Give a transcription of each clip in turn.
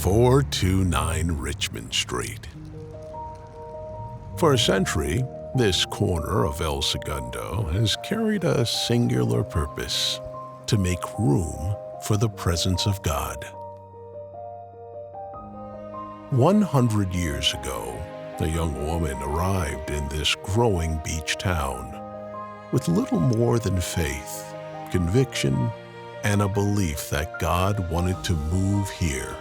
429 Richmond Street. For a century, this corner of El Segundo has carried a singular purpose: to make room for the presence of God. 100 years ago, a young woman arrived in this growing beach town with little more than faith, conviction, and a belief that God wanted to move here.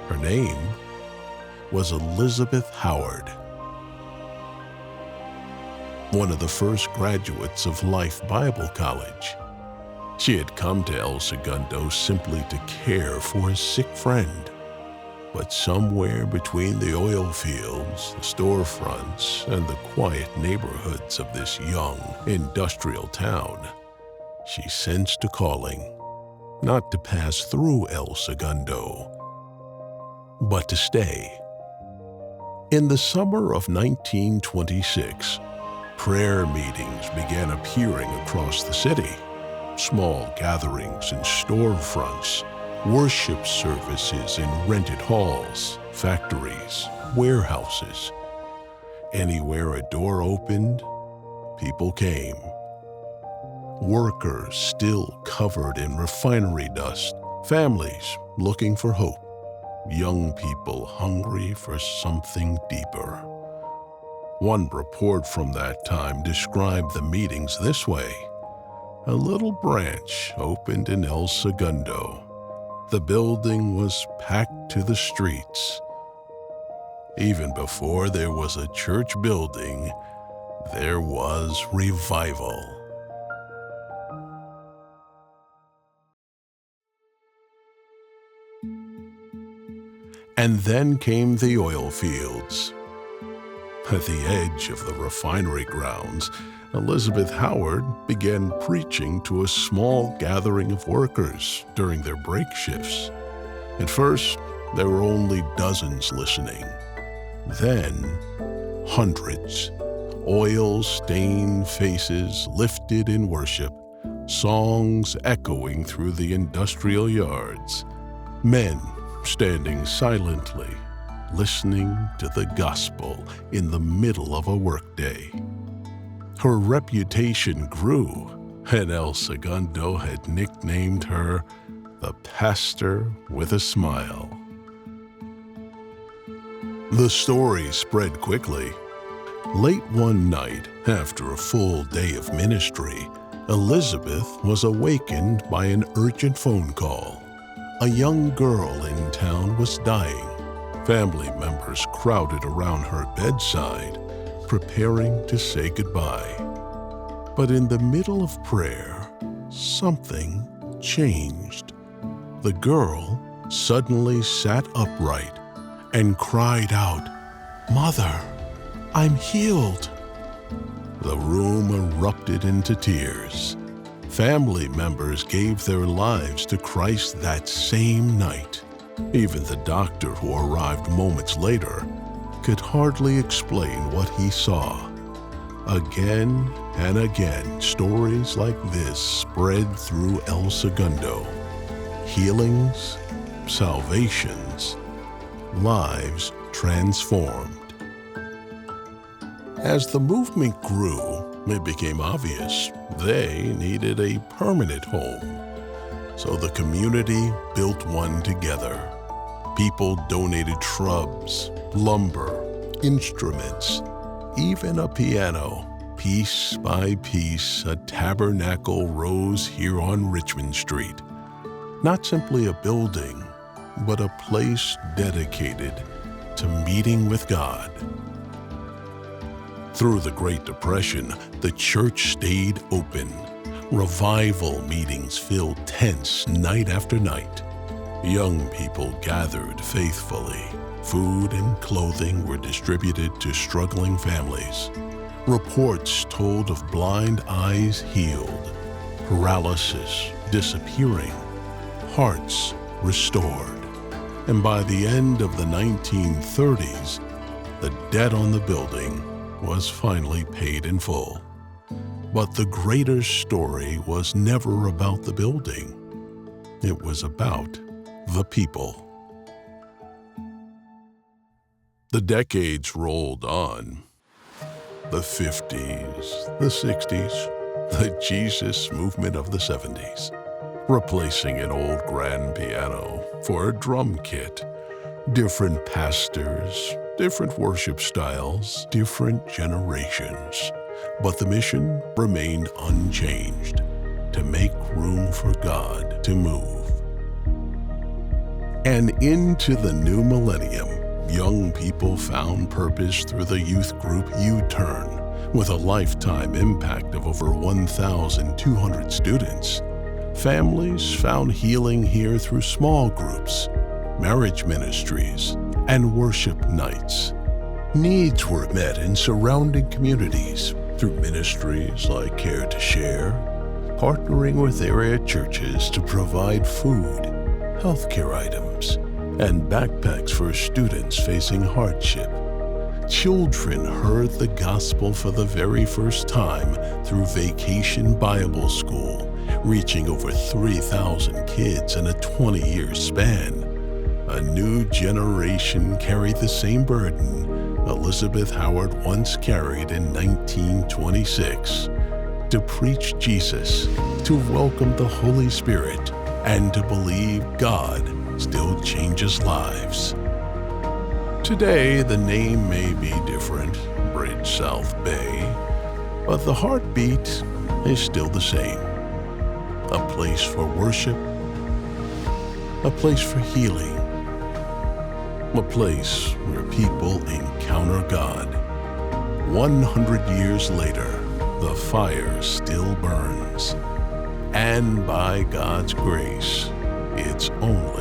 Her name was Elizabeth Howard, one of the first graduates of Life Bible College. She had come to El Segundo simply to care for a sick friend. But somewhere between the oil fields, the storefronts, and the quiet neighborhoods of this young, industrial town, she sensed a calling, not to pass through El Segundo, but to stay. In the summer of 1926, prayer meetings began appearing across the city. Small gatherings in storefronts, worship services in rented halls, factories, warehouses. Anywhere a door opened, people came. Workers still covered in refinery dust, families looking for hope, young people hungry for something deeper. One report from that time described the meetings this way: a little branch opened in El Segundo. The building was packed to the streets. Even before there was a church building, there was revival. And then came the oil fields. At the edge of the refinery grounds, Elizabeth Howard began preaching to a small gathering of workers during their break shifts. At first, there were only dozens listening. Then, hundreds. Oil-stained faces lifted in worship, songs echoing through the industrial yards. Men standing silently, listening to the gospel in the middle of a workday. Her reputation grew, and El Segundo had nicknamed her the Pastor with a Smile. The story spread quickly. Late one night, after a full day of ministry, Elizabeth was awakened by an urgent phone call. A young girl in town was dying. Family members crowded around her bedside, preparing to say goodbye. But in the middle of prayer, something changed. The girl suddenly sat upright and cried out, "Mother, I'm healed." The room erupted into tears. Family members gave their lives to Christ that same night. Even the doctor who arrived moments later could hardly explain what he saw. Again and again, stories like this spread through El Segundo. Healings, salvations, lives transformed. As the movement grew, it became obvious they needed a permanent home. So the community built one together. People donated shrubs, lumber, instruments, even a piano. Piece by piece, a tabernacle rose here on Richmond Street. Not simply a building, but a place dedicated to meeting with God. Through the Great Depression, the church stayed open. Revival meetings filled tents night after night. Young people gathered faithfully. Food and clothing were distributed to struggling families. Reports told of blind eyes healed, paralysis disappearing, hearts restored. And by the end of the 1930s, the debt on the building was finally paid in full. But the greater story was never about the building. It was about the people. The decades rolled on. The 50s, the 60s, the Jesus movement of the 70s, replacing an old grand piano for a drum kit. Different pastors, different worship styles, different generations. But the mission remained unchanged, to make room for God to move. And into the new millennium, young people found purpose through the youth group U-Turn, with a lifetime impact of over 1,200 students. Families found healing here through small groups, marriage ministries, and worship nights. Needs were met in surrounding communities through ministries like Care to Share, partnering with area churches to provide food, healthcare items, and backpacks for students facing hardship. Children heard the gospel for the very first time through Vacation Bible School, reaching over 3,000 kids in a 20-year span. A new generation carried the same burden Elizabeth Howard once carried in 1926, to preach Jesus, to welcome the Holy Spirit, and to believe God still changes lives. Today, the name may be different, Bridge South Bay, but the heartbeat is still the same. A place for worship, a place for healing, a place where people encounter God. 100 years later, the fire still burns. And by God's grace, it's only